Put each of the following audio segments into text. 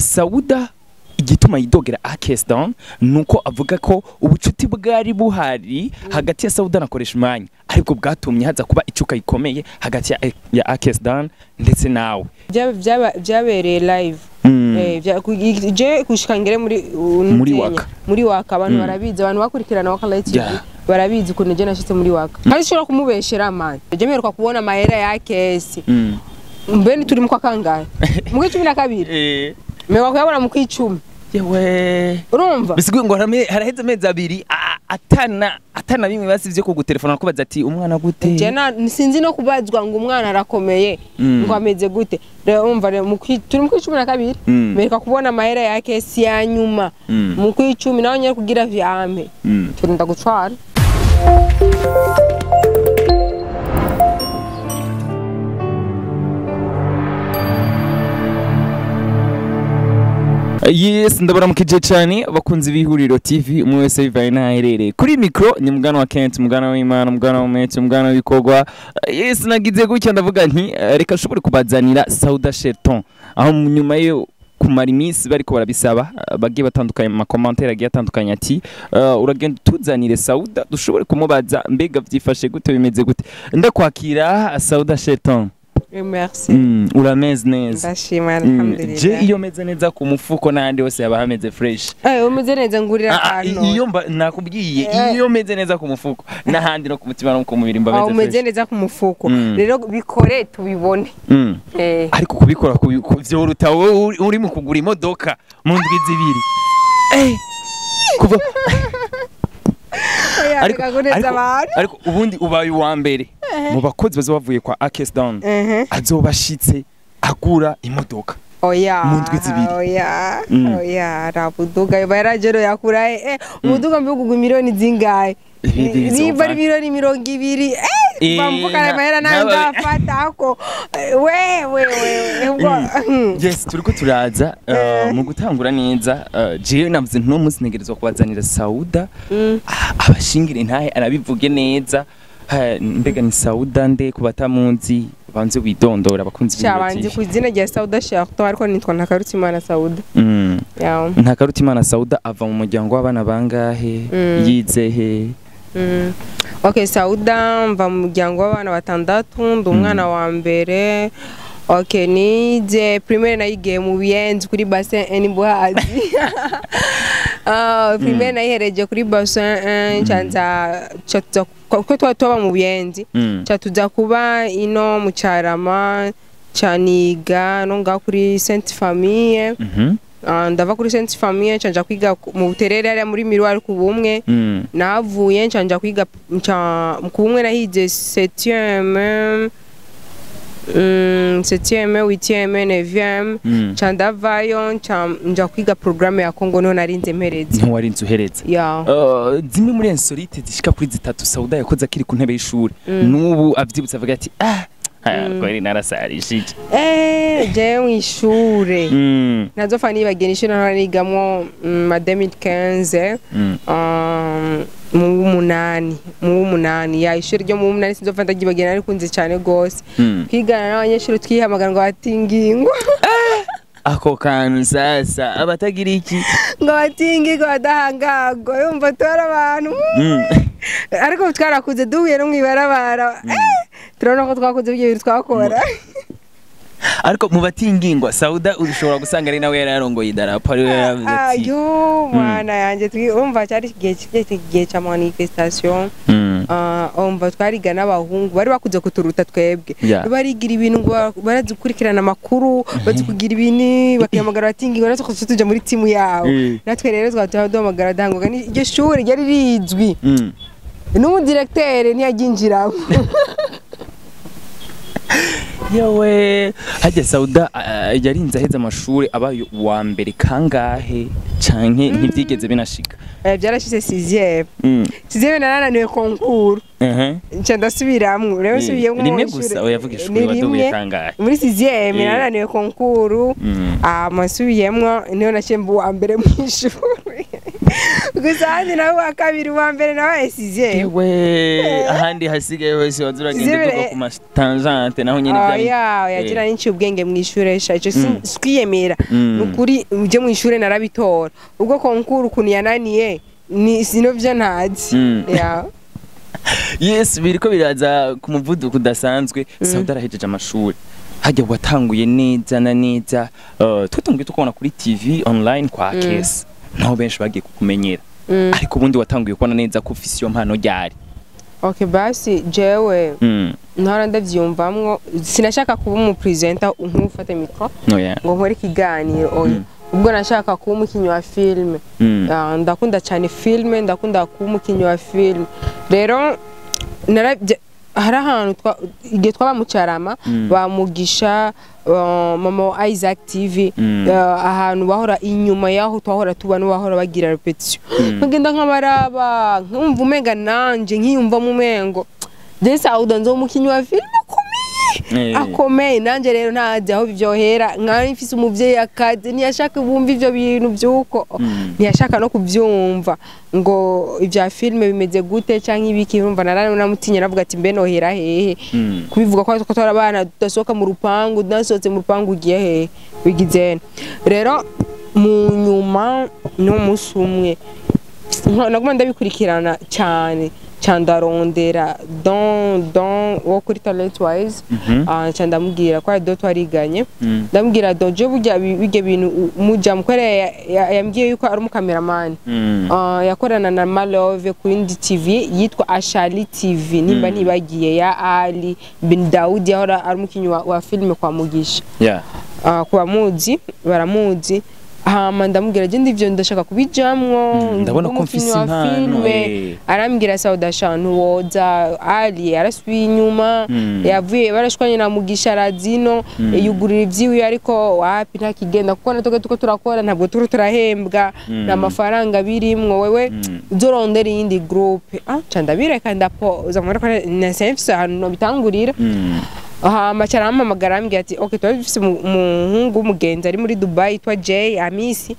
SAUDA igituma yidogera Akesdown nuko avuga ko ubucuti bwari buhari hagati ya SAUDA na koresha imanya ariko bwatumye haza kuba icuka ikomeye hagati ya Akesdown ndetse nawe byabereye live je kushikangere muri waka abantu barabizi abantu bakurikirana wakala TV barabizi ukuntu je nashitse muri waka kandi shobora kumubeshera man je meruka kubona mahera ya Kesi mbeni turi mu kwa kangahe mu 12 mewa kuyabona mu kwicumi yewe urumva bisigwe ngo haraheze amezi abiri atana bimwe basivye ko gutelefona kubaza ati umwana gute je sinzi no kubazwa ngo umwana arakomeye ngo ameze gute urumva turi mu kwicumi na kabiri mereka kubona mahera ya Kesi ya nyuma mu kwicumi naho nyere kugira vyame turinda gucwara Yes, ndabara mukije cyane abakunzi b'Ihuriro TV umwe wese bivaye naherere kuri micro ni mugana wa Kent mugana w'Imana mugana wa Mete mugana w'Ikogwa. Yes, nagize gutya ndavuga nti reka shobore kubazanira SAUDA Shelton aho nyuma yo kumara iminsi bariko barabisaba bagiye batandukanye mu commentaire agiye atandukanye ati uragenda tuzanire SAUDA dushobore kumubaza mbega vyifashe gute bimeze gute ndakwakira SAUDA Shelton. Merci. Urameze neza. Ndashima alhamdulillah. Je iyo meze neza ku mufuko nandi wose yaba hameze fresh. Umeze neza ngurira hano. Iyo nakubwiye iyo meze neza ku mufuko nahandi no ku mutima no ku mubiri mbameze fresh. Umeze neza ku mufuko. Rero bikore tubibone. Ariko kubikora vyo rutawe uri mu kugura imodoka mu ndwi zibiri. Kuva ariko ubundi ubaye uwa mbere mu bakozi bavuye kwa Akesdown azobashitse agura imodoka mu ndwi zibiri oya rabuduga barajero yakuraye umuduga mbugugwa miliyoni zingahe niba ari miliyoni 200 bamvuka mahera nanga fatako we yes turiko turaza mu gutangura neza je navuze nto munsi negerezwa kubazanira SAUDA abashingire ntahe arabivuge neza mbega ni SAUDA nde kubatamunzi banze widondora abakunzi cyabanje kuzina rya SAUDA Shelton ariko nitwa Ntakarutimana SAUDA Ntakarutimana SAUDA ava mu muryango w'abana bangahe yizehe Okay, SAUDA mva mu muryango w'abana batandatu ndi umwana wa mbere. Okay, nije primaire nayigiye mu Biyenzi kuri bassin Enibohazi. Primaire nayihereje kuri bassin chanza ko twaba mu Biyenzi. Cyatuza kuba ino mu Cyarama cyaniga no nga kuri Sainte Famille. Ndava kuri Sainte Famille canja kwiga mu Buterere ari muri Miroir ku bumwe navuye canja kwiga ku bumwe nahize 7e 8e 9e canda vayo nja kwiga programme ya Kongo no narinze mpereze ntiwarinze uhereze zimwe muri insolite zishika kuri zitatu SAUDA yakoze akiri ku ntebe y'ishuri n'ubu avyibutsa avuga ati kweli narasarishije je mwishure nazofa nibagenishe narigamwo ma 2015 mu munani ya ishuri ryo mu munani sinzofa ndagibagena ari kunze cyane gose kwigana n'abanyeshuri twihamagara ngo batingingwa ako kantu sasa abatagira iki ngo batingingwa badahangagwa yumva tora abantu ariko twarakuze duhuye no mwibarabara turabona ko twakoze ibyo twakora ariko mu batingingwa SAUDA ushobora gusanga ari nawe yararongoye idarapo ari yaravuze ati yo mwana yanje twumva cyari igihe cya manifestation umva twariga n'abahungu bari bakuze kuturuta twebwe barigira ibintu ngo baradukurikirana amakuru bazikugira ibini bakiyamagara batingingwa natwe tuja muri timu yawe natwe rero twatuhamagara dangoga iryo shuri ryari rizwi n'umu directeur ntiyaginjiramo yewe hajya SAUDA yarinze aheza amashuri abaye wa mbere kangahe canke ntivyigeze binashika byarashitse 6e narananiwe concours nca ndasubiramwo rero subiyemo rimwe gusa yavuga ishuri wadubuye kangahe muri 6e narananiwe concours amasubiyemo niyo nakembu wa mbere mu ishuri gusa handi nawe wa kabiri wa mbere nawe sixième we ahandi hasigaye hose wazuragenda duko ku tangente naho nyene bya yagira n'inci ubwenge mu ishure shaje swiyemera nukuri uje mu ishure narabitora ubwo konkuru kuntu yananiye ni sinovyo ntazi yes biriko biraza ku muvuduko udasanzwe SAUDA arahejeje amashuri hajya watanguye neza na neza twatanguye tukubona kuri TV online kwa keza naho benshi bagiye kukumenyera ariko ubundi watanguye kubona neza ko ufise iyo mpano ryari okay basi jewe ntara ndavyumvamwo sinashaka kuba umu presenter nk'ufata micro ngo nkore ikiganiro ubwo nashaka kuba umukinyi wa film ndakunda cyane film ndakunda kuba umukinyi wa film rero hari ahantu igihe twaba mu Carama bamugisha mama wa Isaac TV ahantu bahora inyuma yaho twahora tubana bahora bagira repetition nkagenda nkabaraba nkumva umenga nanje nkiyumva mu mengo SAUDA nzo umukinyi wa film akomeye nanje rero ntaje aho bivyohera nkari mfise umuvyeyi akaze ntiyashaka bumva ivyo bintu byuko ntiyashaka no kuvyumva ngo ivya filme bimeze gute canke ibiki urumva narane namutinya navuga ati mbe nohera hehe kubivuga ko twarabana tudasohoka mu rupangu nasohotse mu rupangu ugiye hehe bigizene rero mu nyuma no musumwe naguma ndabikurikirana cyane chandarondera don wo kuri talent wise chandamubwira kwa do twariganye ndamubwira do je burya bige bintu muja mukoreye yambwiye yuko ari umukameraman yakorana na Malove kuri TV yitwa Ashali TV nimba nibagiye ya Ali bin Daud yahora ari umukinyi wa filme kwa Mugisha kwa muzi baramuzi ndamubwira je ndivyo ndashaka kubijamwo ndabona ko mfise impano arambwira SAUDA shantu woza Ali arasubiye inyuma yavuye barashwanye na Mugisha Razino yugurira ivyiwe ariko wapi ntakigenda kuko natoke tuko turakora ntabwo turahembwa n'amafaranga birimwo wewe uzorondera iyindi groupe candabireka ndapoza muri ko na sense hano bitangurira macara amamagara ambwira ati okay twabifise umuhungu umugenzi ari muri Dubai twa J Amisi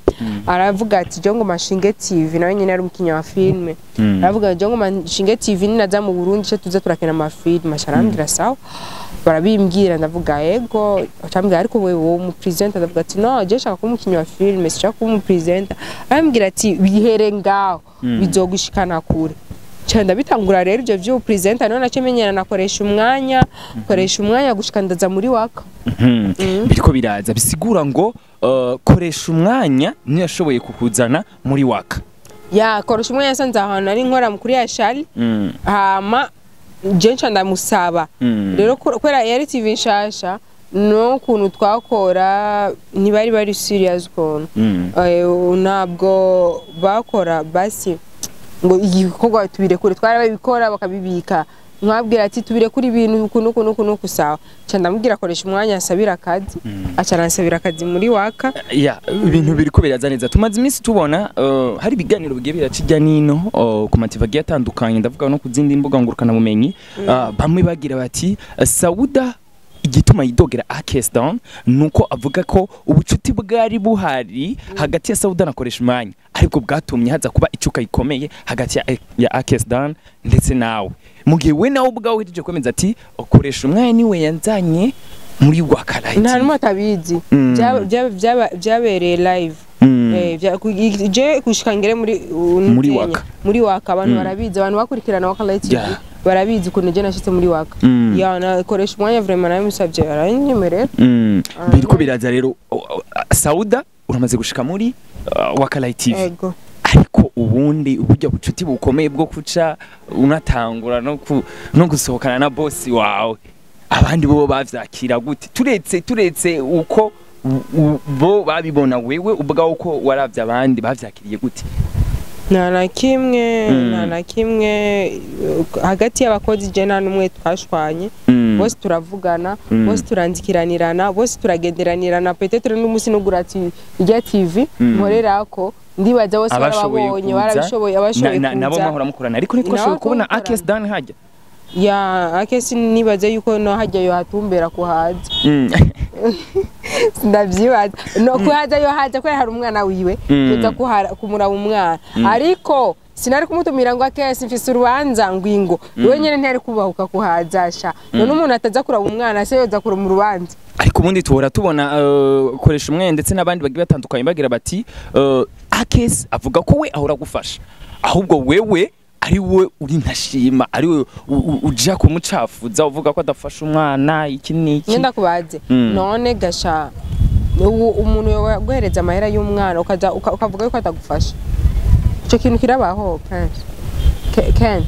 aravuga ati jongo mashinge TV nawe nyine ari umukinya wa filme aravuga jongo mashinge TV ninaza mu Burundi cyo tuza turakena ama film macara ambwira sawa barabimbwira ndavuga ego acambwira ariko wewe mu presenter ndavuga ati no je shaka kumukinya wa filme shaka kumu presenter ambwira ati bihere ngaho bizogushikana kure cyanda bitangura rero ivyo vyo presenter none nacemenyana nakoresha umwanya gushika ndaza muri waka biriko biraza bisigura ngo koresha umwanya niyo yashoboye kukuzana muri waka koresha umwanya sanze ahantu ari nkora kuri ya Shali hama je ndamusaba rero kwera yari TV nshasha no kuntu twakora ntibari bari serious kono ntabwo bakora basi ngo igikorwa tubirekure twarabikora bakabibika mwabwira ati tubirekure ibintu kuno kusawa cyandamubwira koresha umwanya asabira akazi acaransabira akazi muri waka ibintu biriko biraza neza tumaze iminsi tubona hari biganiro bigiye biracijya nino ku mativa giye atandukanye ndavuga no kuzindi mbuga ngurukana bumenyi bamwe bagira bati SAUDA igituma yidogera Akesdown nuko avuga ko ubucuti bwari buhari hagati ya SAUDA nakoresha umwanya ariko bwatumye haza kuba icuka ikomeye hagati ya Akesdown ndetse nawe mugihe we nawe ubwawe hejeje kwemeza ati ukoresha umwanya niwe yanzanye muri wakarayi nta numwe atabizi byabereye live je kushikangere muri waka abantu barabizi abantu bakurikirana wakarayi barabizi ukuntu je nashitse muri waka nakoresha umwanya vraiment nawe musabye aranyemerera biriko biraza rero SAUDA uramaze gushika muri wakarayi TV ariko ubundi uburyo bucuti bukomeye bwo kuca unatangura no gusohokana na boss wawe abandi bo bavyakira gute turetse uko bo babibona wewe ubwaho uko waravye abandi bavyakiriye gute nta na kimwe hagati y'abakozi je nta numwe twashwanye bose turavugana bose turanzikiranirana bose turagenderanirana peut-être n'umusi nugura ati irya TV nkorerako ndibaza bose barabonye barabishoboye abashoboye nabo mahora mukorana ariko nitwashoboye kubona Akesdown hajya Akesi nibaze yuko no hajya yo hatumbera kuhaza ndavyibaza no kuhaza yo haza ko hari umwana wiwe tuza kumuraba umwana ariko sinari kumutumira ngo akese mfise urubanza ngwingo wewe nyene ntari kubahuka kuhazasha none umuntu ataza kuraba umwana se yoza kura mu rubanza ariko ubundi tuhora tubona koresha umwe ndetse n'abandi bagiye batandukanye bagira bati akese avuga ko we ahora gufasha ahubwo wewe ari we uri ntashima ari we uja kumucafuza uvuga ko adafasha umwana iki niki nyenda kubaze none gasha umuntu yoguhereza amahera y'umwana ukavuga ko atagufasha ico kintu kirabaho Ken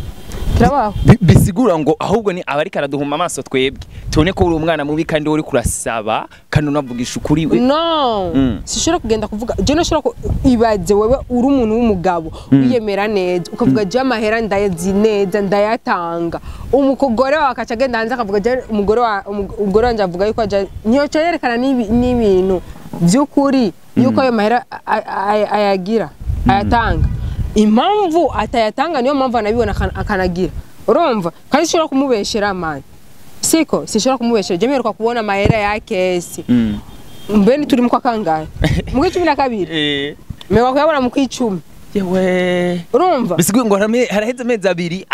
kirabaho bisigura ngo ahubwo ni abari karaduhuma amaso twebwe tubone ko uri umwana mubi kandi uri kurasaba kandi unavugisha ukuri we no sishobora kugenda kuvuga je no shobora ibaze wewe uri umuntu w'umugabo wiyemera neza ukavuga je amahera ndayazi neza ndayatanga umukogore wawe akaca agenda hanze akavuga je umugore wanje avuga yuko niyo cyerekana n'ibintu by'ukuri yuko ayo mahera ayagira ayatanga impamvu atayatanga niyo mpamvu anabibona akanagira urumva kandi sishobora kumubeshera amani siko sishobora kumubeshera je mperuka kubona amahera ya kesi mbe turi mu kwa kangahe mu 12 mewa kuyabona mu 10 yewe urumva bisigwe ngo haraheze amezi abiri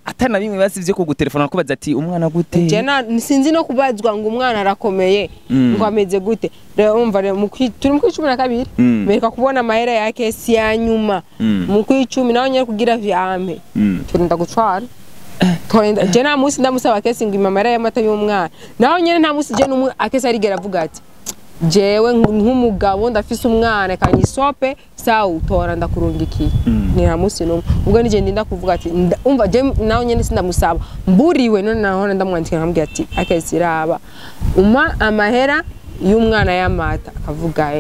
atana bimwe basivye ko gutelefona kubaza ati umwana gute je sinzi no kubazwa ngo umwana arakomeye ngo ameze gute urumva turi mu 12 mereka kubona amahera ya kesi ya nyuma mu 10 naho nyere kugira vyame turinda gutwara je na musi ndamusaba kesi ngo imamara y'amata y'umwana naho nyene nta musi je n'umwe akese arigera avuga ati jewe nk'umugabo ndafise umwana kanyisope sautora ndakurungikiye ni nta musi n'umwe ubwo nije ndinda kuvuga ati umva je naho nyene sindamusaba mburiwe none naho ndamwandika nkambwira ati akese raba amahera y'umwana y'amata akavuga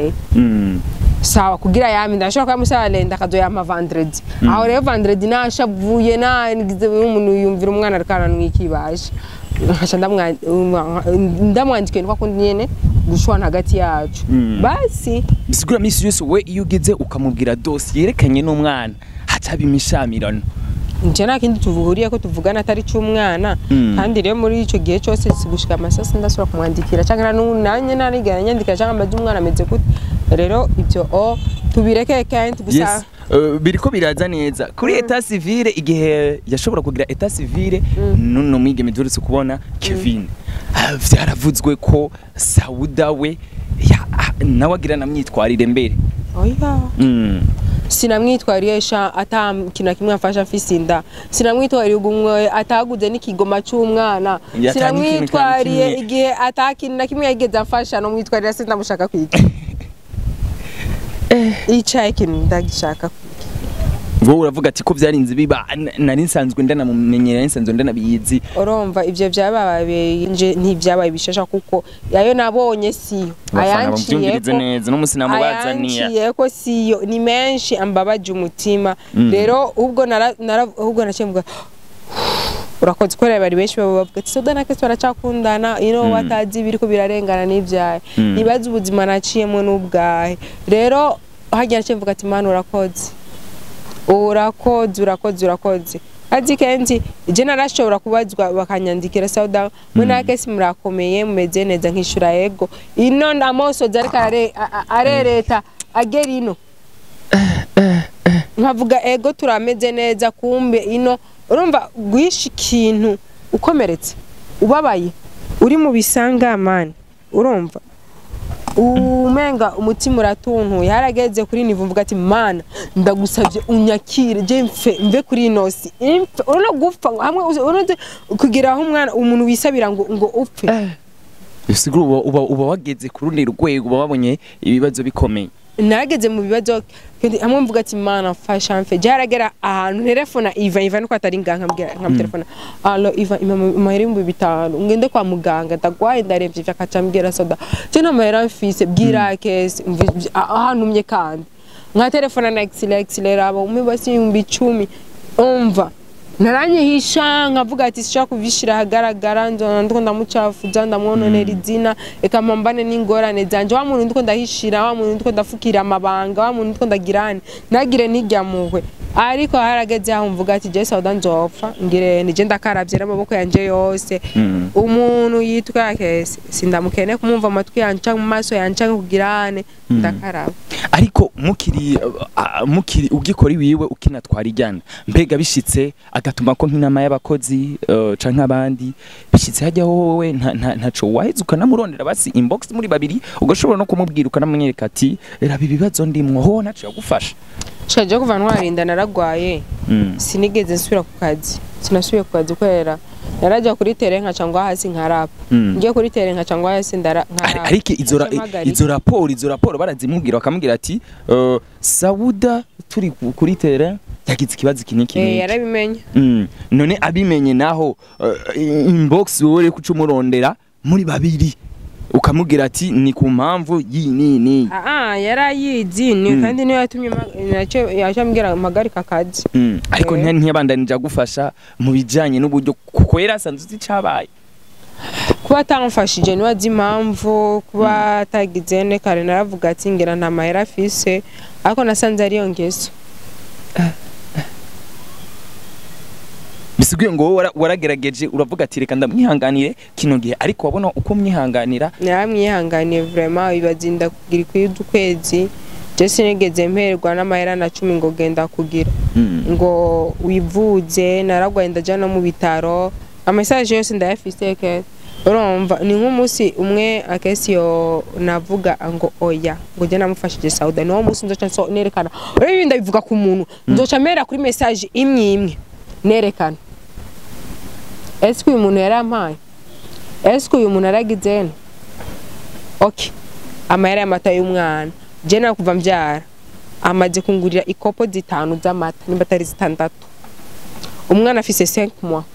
sawa kugira yami ndashaka kwamusaba lenda akazoyama vendredi aho rero vendredi nashavuye nigize umuntu yumvira umwana arikana nwikibasha nkasha ndamwandike kwa kundi nyene gushwana hagati yacu basi bisigura misi yose we iyo ugeze ukamubwira dossier yerekanye n'umwana hataba imishamirano nje nakindi tuvuhuriye ko tuvugana atari cy'umwana kandi rero muri ico gihe cyose sigushika amasasa ndasura kumwandikira cyangwa nanye narigana nyandikira cyangwa amaze umwana ameze gute rero ibyo tubireke kandi gusa biriko biraza neza kuri etat civile igihe yashobora kugira etat civile no mwigeme durutse kubona Kevin vyaravuzwe ko Sauda we nawe agira namyitwarire mbere oya sinamwitwarisha atamkina kimwe afasha fisinda sinamwitwariye ugumwe ataguze n'ikigoma cy'umwana sinamwitwariye igihe atakina kimwe yageze afasha no mwitwarira sindamushaka kwiga icaye kintu ndagishaka wowe uravuga ati ko byarinze biba nari nsanzwe ndanamumenyera nsanzwe ndanabiyizi urumva ivyo byababaye nje ntivyabaye bishasha kuko yayo nabonye siyo ayanciye neza no musi namubazaniya ayanciye ko siyo ni menshi ambabaje umutima rero ubwo ubwo nacemvuga urakoze korera bari benshi bavuga ati SAUDA na kese baracakundana batazi biriko birarengana n'ivyaye nibaza ubuzima naciyemo n'ubwahe rero hagiye nacemvuga ati mana urakoze azi kenzi je narashobora kubazwa bakanyandikira SAUDA mwe kesi murakomeye mumeze neza nkishura yego ino ndamoso zarika arereta agerino nkavuga ego turameze neza kumbe ino urumva guhisha ikintu ukomeretse ubabaye uri mu bisanga man urumva umenga umutima uratuntuye harageze kuri nivu mvuga ati mana ndagusabye unyakire je mve kuri inosi urona gupfa hamwe urone kugira aho umwana umuntu wisabira ngo upfe bisigura uba wageze ku rundi rwego uba wabonye ibibazo bikomeye nageze mu bibazo hamwe mvuga ati mana fasha mfe jaragera ahantu telefona iva nuko atari nganga telefona allo iva mahirimbu bitanu ngende kwa muganga ndagwaye ndaremvye vyakacambwira SAUDA je no mahera mfise bwira kese ahantumye kandi nka telefona na accelerator aba umibasi 10 umva naranyihisha nkavuga ati sishaka kuvishira hagaragara ndiko ndamucafuza ndamwononera izina eka mpambane n'ingorane zanje wa muntu ndiko ndahishira wa muntu ndiko ndafukira amabanga wa muntu ndiko ndagirane nagire nijyamuhwe ariko harageze aho mvuga ati je Sauda nzopfa ngire nije ndakaravye n'amaboko yanje yose umuntu yitwa Keza sindamukene kumumva amatwi yanje mu maso yanje kugirane ndakaraba ariko mukiri ugikora iwiwe ukinatwara ijyana mbega bishitse agatuma ko nk'inama y'abakozi canke abandi bishitse hajya wowe ntaco waheze ukanamurondera basi inbox muri babiri ugashobora no kumubwira ukanamunyereka ati raba ibibazo ndimwo ho ntaco yagufasha shaje kuva ntwarinda naragwaye sinigeze nsubira ku kazi sinasubiye ku kazi kwera naraja kuri tere nka cyangwa hasi nkarapa ngiye kuri tere nka cyangwa hasi nkarapa ariko izo raporo barazimubwira bakamubwira ati Sauda turi kuri tere yagize ikibazo kiniki yarabimenye none abimenye naho inbox wowe kucumurondera muri babiri ukamubwira ati ni ku mpamvu yini yarayizi ni kandi niyo yatumye yacambwira amagarika kazi ariko ntiyabandanije gufasha mu bijanye n'uburyo kuko yarasanzwe icabaye kuba atamfashije niwe azi impamvu kuba atagize ne kare naravuga ati ngira nta mahera afise ariko nasanze ariyo ngeso bisiguye ngo waragerageje uravuga ati reka ndamwihanganire kino gihe ariko wabona uko mwihanganira naramwihanganiye vraiment bibazinda kugira kwezi je sinigeze mperwa n'amahera na 10 ngo genda kugira ngo wivuze naragwaye ndajana mu bitaro amessage yose ndayafise ke urumva ni nk'umunsi umwe akesi yo navuga ngo oya ngo je namufashije Sauda no munsi nzoca nerekana uri ndabivuga ku muntu nzoca mera kuri message imwe nerekana uyu muntu yarampaye uyu muntu aragize okay amahera y'amata y'umwana je nakuva mbyara amaze kungurira ikopo 5 z'amata nimba atari 6 umwana afise 5 mois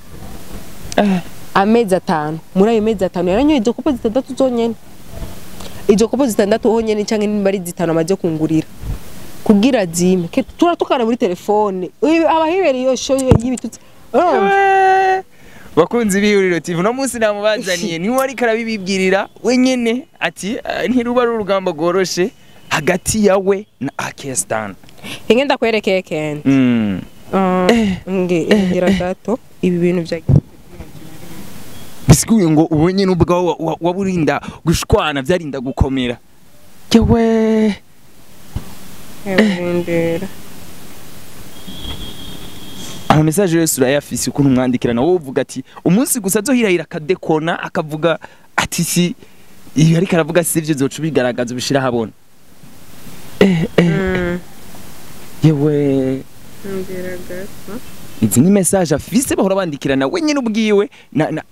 amezi 5 muri ayo mezi 5 yaranyoye izo kopo 6 zonyene izo kopo 6 honyene canke nimba ari 5 amaze kungurira kugira zime turatukana muri telefone abahibereye iyo show y'ibitutsi bakunzi b'Ihuriro TV no munsi namubazaniye ni wari karabibibwirira wenyene ati ntiruba urugamba goroshe hagati yawe na Akestan ingenda kwerekeye kendi ngira gato ibi bintu bya bisiguye ngo ubonye n'ubwo waburinda gushwana byarinda gukomera yewe ndera ama message yose urayafise ukuntu mwandikirana wowe uvuga ati umunsi gusa azohirahira akadekona akavuga ati si iyo ariko aravuga sivyo zoca bigaragaza ubishira habona yewe ndera izi ni message afise bahora bandikirana wenyine ubwiwe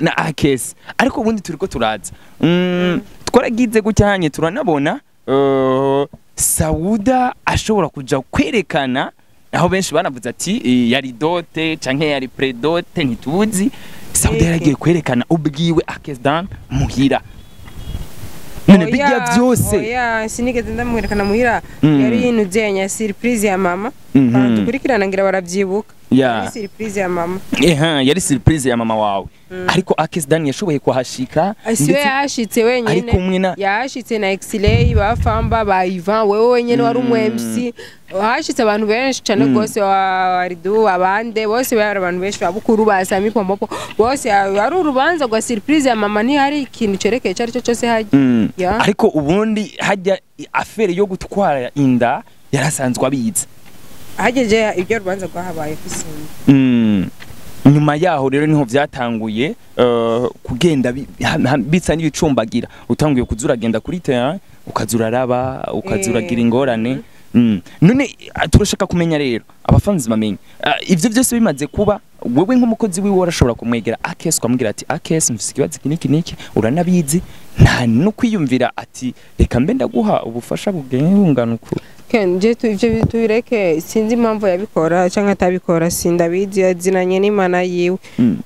na Akesi ariko ubundi turiko turaza twaragize gucyanye turanabona Sauda ashobora kuja kwerekana aho benshi banavuze ati yari dote canke yari predote ntituzi Sauda yaragiye kwerekana ubwiwe Akestan muhira none bijya byose oya sinigeze ndamwerekana muhira yari inuzenya surprise ya mama dukurikirana ngira baravyibuka yari surprise ya mama yari surprise ya mama wawe ariko Akestan yashoboye kuhashika ndetse yashitse wenyene yashitse na X-ray bafamba ba Ivan wewe wenyene wari umwemsi hashitse abantu benshi cyane gose waridu abande bose bari abantu benshi babukuru basami pompopo bose ari urubanza rwa surprise ya mama ni hari ikintu cerekeye cyari cyo cyose hajya ariko ubundi hajya afere yo gutwara inda yarasanzwe abizi hageje ibyo rubanza rwahabaye kusinda nyuma yaho rero niho byatanguye kugenda bitsa n'ibicumbagira utanguye kuzuragenda kuri terrain ukazuraraba ukazuragira ingorane none turashaka kumenya rero abafanzi bamenye ivyo byose bimaze kuba wewe nk'umukozi wiwe warashobora kumwegera Akesi kwamubwira ati Akesi mfise ikibazo kiniki uranabizi nta no kwiyumvira ati reka mbe ndaguha ubufasha bungana uko Kenje ivyo tubireke sinzi impamvu yabikora cyangwa atabikora sindabizi yazinanye n'Imana yiwe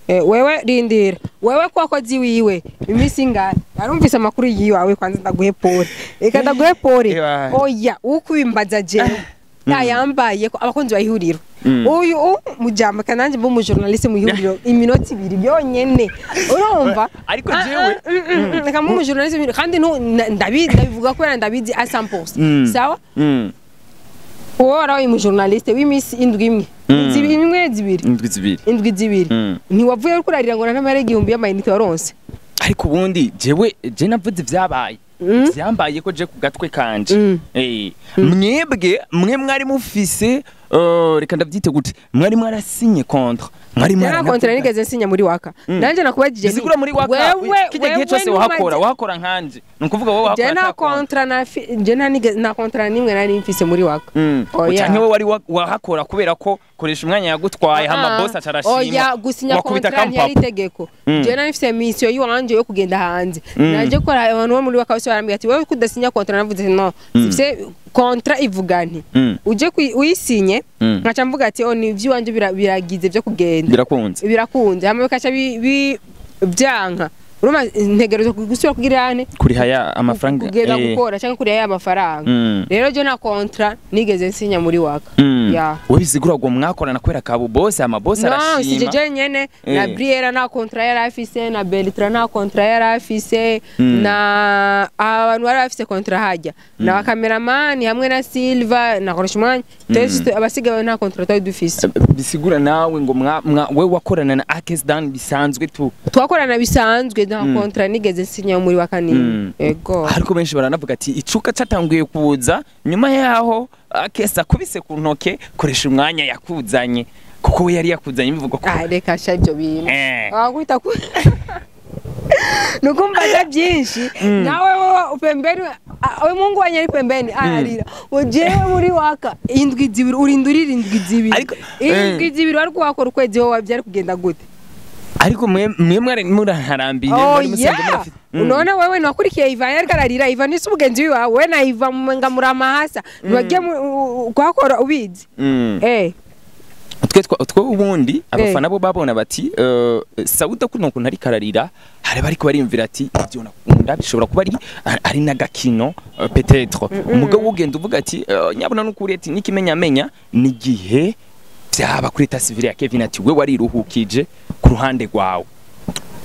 wewe rindira wewe kwakozi wiwe imisi ngari arumvise amakuru yiwawe kwanza ndaguhe pole reka ndaguhe pole oya ukubimbaza je yambaye ko abakonzi bahihuriro uyu mujamba kananje bo mu journaliste mu ihuriro iminota 2 byonyene urumva ariko jewe reka mu journaliste kandi ndabivuga ko ndabizi a 100% sawa uwo warawe mu journaliste w'imisi indwi imwe indwi zibiri ntiwavuye uriko urarira ngo ntamara igihumbi y'amayinite waronse ariko ubundi je navuze vyabaye vyambaye ko je ku gatwe kanje mwe mwari mufise reka ndavyite gute mwari mwarasinye contre mwari kontra nigeze nsinya muri waka nanje nakubajije bisigura muri waka kije gihe cyose wahakora nkanje nukuvuga wowe wahakora je na kontra na kontra nimwe nari mfise muri waka canke wowe wari wahakora kubera ko koresha umwanya yagutwaye hama boss atarashima oya gusinya kontra yari itegeko je nari mfise mission yiwanje yo kugenda hanze naje kora abantu bo muri waka bose barambwira ati wowe kudasinya kontra navuze no mfise kontra ivuga nti uje uyisinye nkaca mvuga ati ni ivy'iwanje biragize byo kugenda birakunze hama bikaca byanka uruma integerezo gusubira kugirane kuri haya amafaranga kugenda gukora cyangwa kuri haya amafaranga rero je na kontra nigeze nsinya muri waka we bisigura ngo mwakorana kwera kabo boss ama boss arashima no sije nyene na Briera na kontra yari afise na Beltra na kontra yari afise na abantu bari afise kontra hajya na cameraman hamwe na Silva na Korishman test abasigaye na kontra tayo dufise bisigura nawe ngo we wakorana na Akesdan bisanzwe tu twakorana bisanzwe na kontra nigeze nsinya muri wakanini ego ariko benshi baranavuga ati icuka catanguye kuza nyuma yaho Kesa kubise ku ntoke koresha umwanya yakuzanye kuko we yari yakuzanye bivuga ko reka sha ibyo bintu wakwita ku nukumbaza byinshi nawe upembeni we Mungu wanyari pembeni arira ujewe muri waka indwi zibiri urindurira indwi zibiri wari kwakora ukwezi wowe wabyari kugenda gute ariko mwe mwari muraharambiye muri musanze murafite none wewe nakurikiye Ivan yargararira Ivan nisi ubugenzi wawe na Ivan mumenga muramahasa ntibagiye kwakora ubizi twe ubundi abafana bo babona bati Sauda kuno kuntu ari kararira hari bariko barimvira ati ibyo nakunda bishobora kuba ari nagakino peut-être umugabo ugenda uvuga ati nyabona n'ukuri ati nikimenyamenya ni gihe byaba kuri ta civile ya Kevin ati we wariruhukije ku ruhande rwawe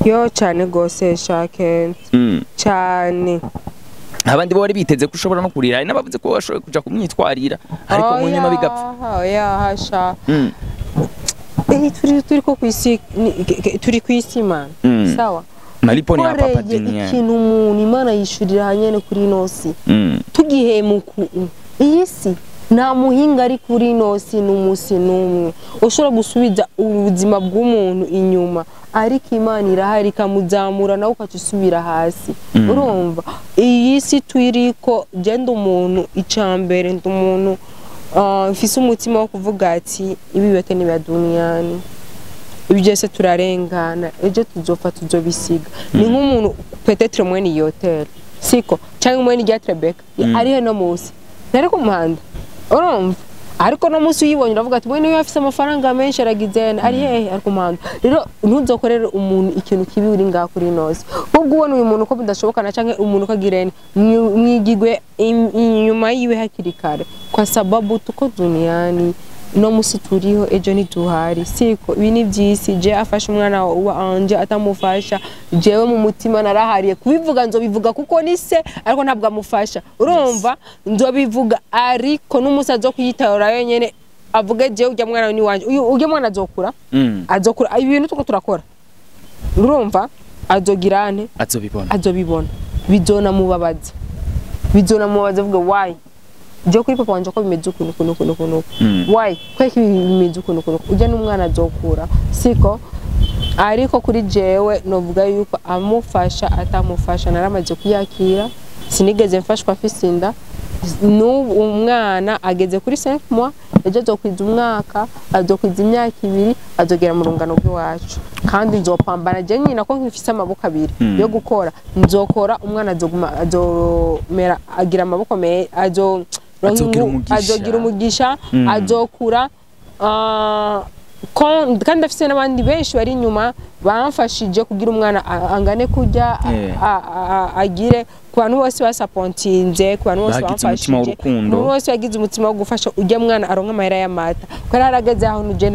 yo cyane gose shake cyane abandi bo bari biteze ko ushobora no kurira nabavuze ko washoboye kuja kumwitwarira ariko mu nyuma bigapfa hasha turi ko kwisi turi kwisima sawa malipo ni hapa hapa duniani ikintu umuntu Imana yishurira hanyene kuri nosi tugihemuku iyisi nta muhinga ari kuri nosi n'umusi numwe ushobora gusubiza ubuzima bw'umuntu inyuma ariko Imana irahari kamuzamura nawe ukacusubira hasi urumva iyi si twiriko genda umuntu icambere ndumuntu mfise umutima wo kuvuga ati ibi byote ni bya duniyani ibi byose turarengana ejo tuzopfa tuzobisiga ni nk'umuntu peut-être mwene hotel siko cyangwa mwene ya Trebeka ari hano musi nari ku muhanda urumva ariko no musi uyibonye uravuga ati mwene yafise amafaranga menshi aragizena ari hehe ari ku muhanda rero ntuzokorere umuntu ikintu kibi uri ngaha kuri nosi ubwo ubona uyu muntu ko bidashobokana canke umuntu kagirene mwigigwe inyuma yiwe hakiri kare kwa sababu tuko duniani no musi turiho ejo nituhari siko ibi ni byisi je afasha umwana wa anje atamufasha jewe mu mutima narahariye kubivuga nzobivuga kuko ni se ariko ntabwo amufasha urumva nzobivuga ariko n'umusazo kuyitayora yenyene avuga je ujya mwana ni wanje ujya mwana azokura ibintu tuko turakora urumva azogirane azobibona bizona mubabaza vuga why je kuri papa wanje ko bimeze ukuntu why kweki bimeze ukuntu ujya n'umwana azokura siko ariko kuri jewe novuga yuko amufasha atamufasha naramaze kuyakira sinigeze mfashwa fisinda n'ubu umwana ageze kuri 5 mois ejo azokwiza umwaka azokwiza imyaka 2 azogera mu rungano rw'iwacu kandi nzopambana je nyina ko nkifise amaboko abiri yo gukora nzokora umwana azomera agira amaboko azogira umugisha azokura kandi afise n'abandi benshi bari inyuma bamfashije kugira umwana angane kujya agire ku bantu bose basapontinze ku bantu bose bamfashije ku bose yagize umutima wo gufasha ujya mwana aronka amahera y'amata ko yarageze aho nuje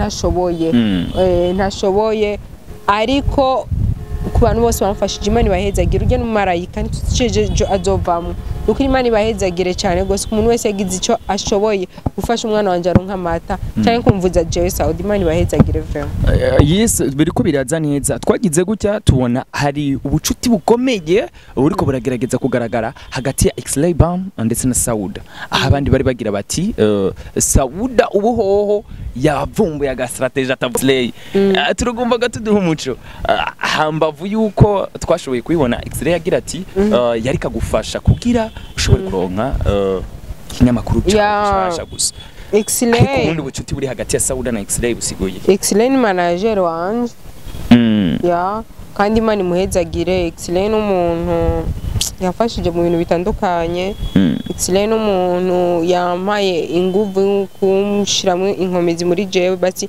ntashoboye ariko ku bantu bose bamfashije Imana ibahezagira ujya n'umumarayika ntituceje azovamo ukuri Imana ibahezagire cyane gose umuntu wese yagize ico ashoboye gufasha umwana wanje aronka amata cyane kumvuza jewe Sauda Imana ibahezagire vraiment. Yes biriko biraza neza twagize gutya tubona hari ubucuti bukomeye buriko buragerageza kugaragara hagati ya X-Ray Bam ndetse na Sauda aha abandi bari bagira bati Sauda ubuhoho yavumbuye aga strategy atabuslay turagomba gatuduha umuco hambavu yuko twashoboye kubibona X-Ray yagira ati yari kagufasha kugira ushobore kuronka kinyamakuru cyashasha gusa X-Ray ubundi bucuti buri hagati ya Sauda na X-Ray busiguye X-Ray ni manager wanje ya kandi Imana imuhezagire X-Ray n'umuntu yafashije mu bintu bitandukanye X-Ray n'umuntu yampaye inguvu kumshiramwe inkomezi muri jewe basi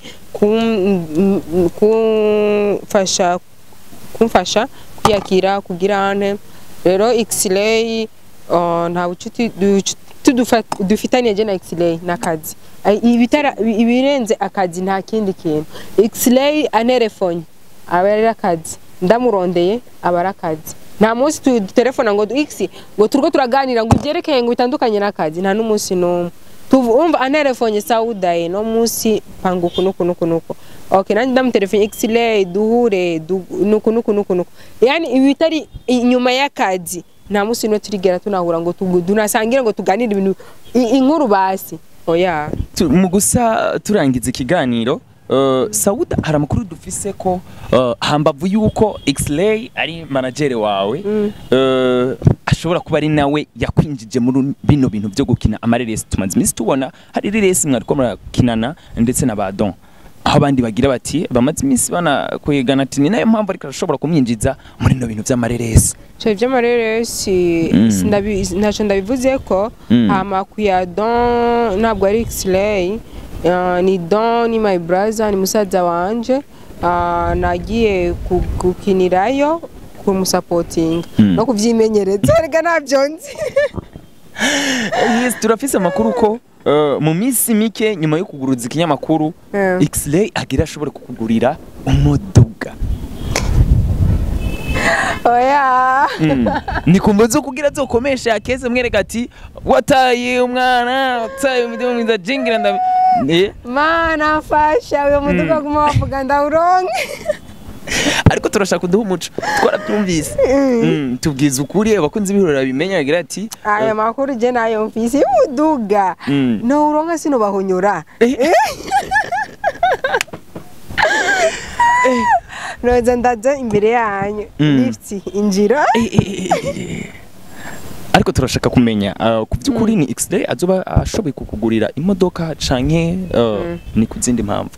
kumfasha kwiyakira kugira ane rero X-Ray nta bucuti dufitanye je na X-Ray nakazi ibirenze akazi nta kindi kintu X-Ray anerefone abari akazi ndamurondeye abari akazi nta munsi telefona ngo X ngo turiko turaganira ngo byerekeye ngo bitandukanye n'akazi nta n'umunsi n'umwe tuvumva anerefone Sauda no munsi panguku nuko okay nandi ndamutelefone X-Ray duhure nuko yani ibitari inyuma y'akazi nta munsi no turigera tunahura ngo tunasangire ngo tuganire ibintu inkuru basi oya mu gusa turangiza ikiganiro Sauda hari amakuru dufise ko hambavu yuko X-Ray ari manager wawe ashobora kuba ari nawe yakwinjije muri bino bintu byo gukina amareresi tumaze iminsi tubona hari reresi mwariko murakinana ndetse na badon aho abandi bagira bati bamaze iminsi bana kwegana ati ni nayo mpamvu ariko ashobora kumyinjiza muri no bintu by'amareresi cyo by'amareresi ntaco ndabivuze ko hamakuya don ntabwo ari X-Ray ni don ni my brother ni musaza wanje nagiye kukinirayo kumusupporting no kuvyimenyereza rega navyonzi yes turafise amakuru ko mu minsi mike nyuma yo kuguruza ikinyamakuru X-Ray agira ashobora kukugurira umuduga oya nikumbuzo kugira zokomesha yakeze mwereka ati wataye umwana wataye umudimu mwiza jingira nda mana fasha uyo muduga kumavuga ndawuronke ariko turashaka kuduha umuco twarabyumvise tubwiza ukuri abakunzi bihurira bimenya bagira ati aya makuru je nayo mfise umuduga no uronka sino bahonyora noza ndaza imbere yanyu lifti injira ariko turashaka kumenya ku by'ukuri ni X-Ray azoba ashoboye kukugurira imodoka canke ni kuzindi mpamvu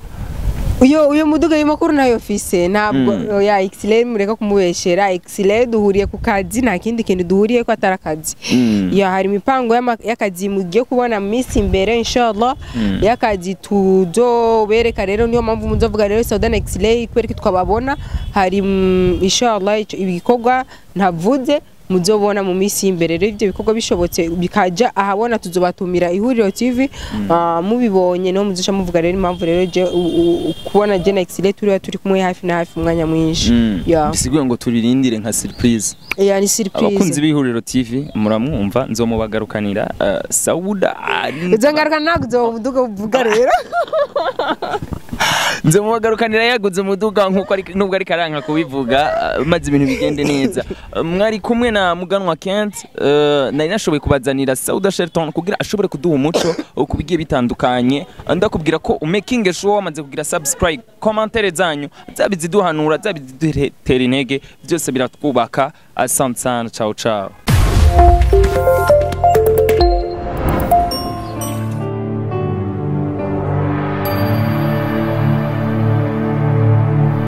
uyo muduga y'amakuru nayo fise ntabwo ya X-Ray mureka kumubeshera X-Ray duhuriye ku kazi nta kindi kintu duhuriye ko atarakazi ya hari mipango y'akazi mugiye kubona minsi imbere inshallah y'akazi tuzobereka rero niyo mpamvu muzovuga rero Sauda na X-Ray kwereka twababona hari inshallah ibikorwa ntavuze muzobona mu misi imbere rero ibyo bikorwa bishobotse bikaja ahabona tuzobatumira IHURIRO TV mubibonye no muzisha muvuga rero impamvu rero je kubona je na X-Ray turi kumwe hafi na hafi umwanya mwinshi bisiguye ngo turirindire nka surprise ni surprise abakunzi b'IHURIRO TV muramwumva nzomubagarukanira Sauda uzongarukana naguzo muduga uvuga rero nzomubagarukanira yaguze umuduga nkuko ari nubwo ari karanka kubivuga maze ibintu bigende neza mwari kumwe na muganwa Kent nari nashoboye kubazanira Sauda Shelton kugira ashobore kuduha umuco kubigiye bitandukanye ndakubwira ko making sure wamaze kugira subscribe commentaire zanyu zabiziduhanura zabidutera intege byose biratwubaka asante sana ciao ciao